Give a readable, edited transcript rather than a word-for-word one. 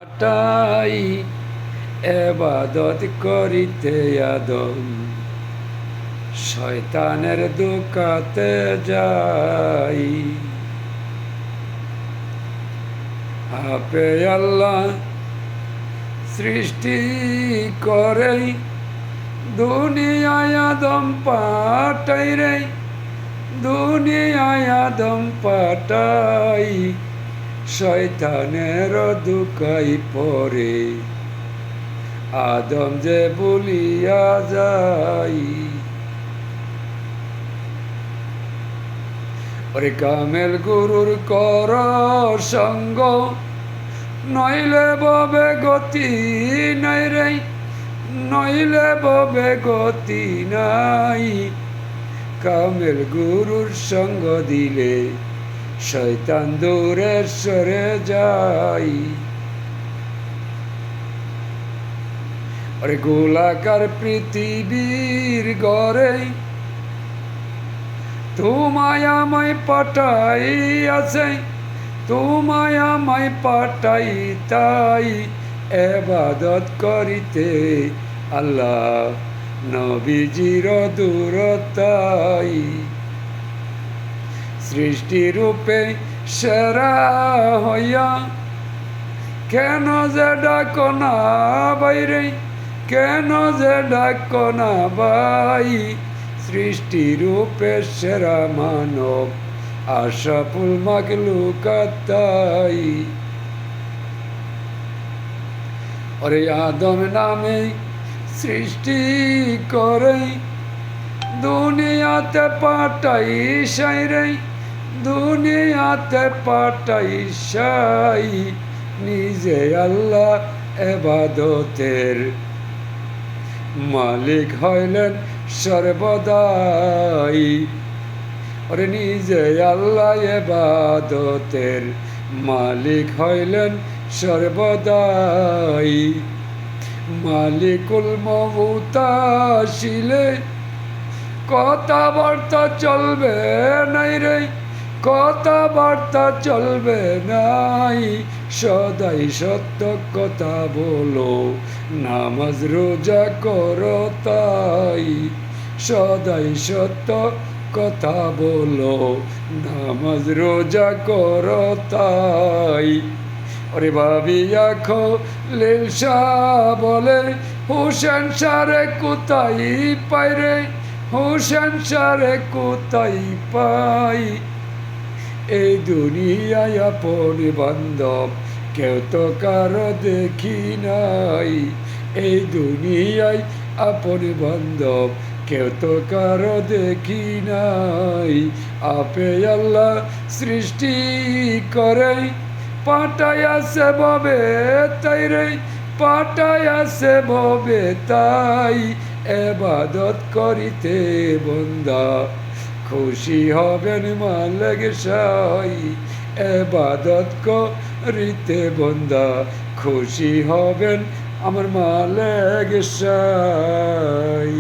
তাই এবাদত করিতে আদম শয়তানের দোকাতে যাই। আপে আল্লাহ সৃষ্টি করে দুনিয়ায় আদম পাঠাই রে, দুনিয়ায় আদম পাঠাই শয়তানের দুকাই পরে আদম যে বলিয়া যাই। ওরে কামেল গুরুর কর সঙ্গ, নইলে ববে গতি নাই রে, নইলে ববে গতি নাই। কামেল গুরুর সঙ্গ দিলে শয়তান দূরে সরে যাই। ওরে গোলাকার পৃথিবীর গড়ে তোমায় আমায় পাঠাই আছে, তোমায় আমায় পাঠাই তাই এবাদত করিতে আল্লাহ নবীজির দূরতাই। সৃষ্টিরূপে সেরা হইয়া কেন যে ডাকো না বাইরে, কেন যে ডাকো না ভাই। সৃষ্টিরূপে সেরা মানব আশরাফুল মাখলুকাতাই। ওরে আদম নামে সৃষ্টি করে দুনিয়াতে পাঠাই সাই রে, দুনিয়াতে পাঠাই সাই। নিজে আল্লাহ এবাদতের মালিক হইলেন সর্বদাই। ওরে নিজে আল্লাহ এবাদতের মালিক হইলেন সর্বদাই। মালিকুল মমতাশীলে কথাবার্তা চলবে নাই রে, কথাবার্তা চলবে নাই। সদাই সত্য কথা বলো, নামাজ রোজা করো তাই। সদাই সত্য কথা বলো, নামাজ রোজা করো তাই। ওরে ভাবিয়া খলিল শাহ বলে হুসেন সারে কোথায় পাই রে, হুসেন সারে কোথায় পাই। এই দুনিয়ায় আপন বান্ধব কেউ তো কারো দেখি নাই, এই দুনিয়ায় আপন বান্ধব কেউ তো কারো দেখি নাই। আপে আল্লাহ সৃষ্টি করে পাঠাইয়াছে ববে তাই রে, পাঠাইয়াছে ববে তাই এবাদত করিতে বন্দা খুশি হবেন মালিক সাই। এবাদত করিতে বন্দা খুশি হবেন আমার মালিক সাই।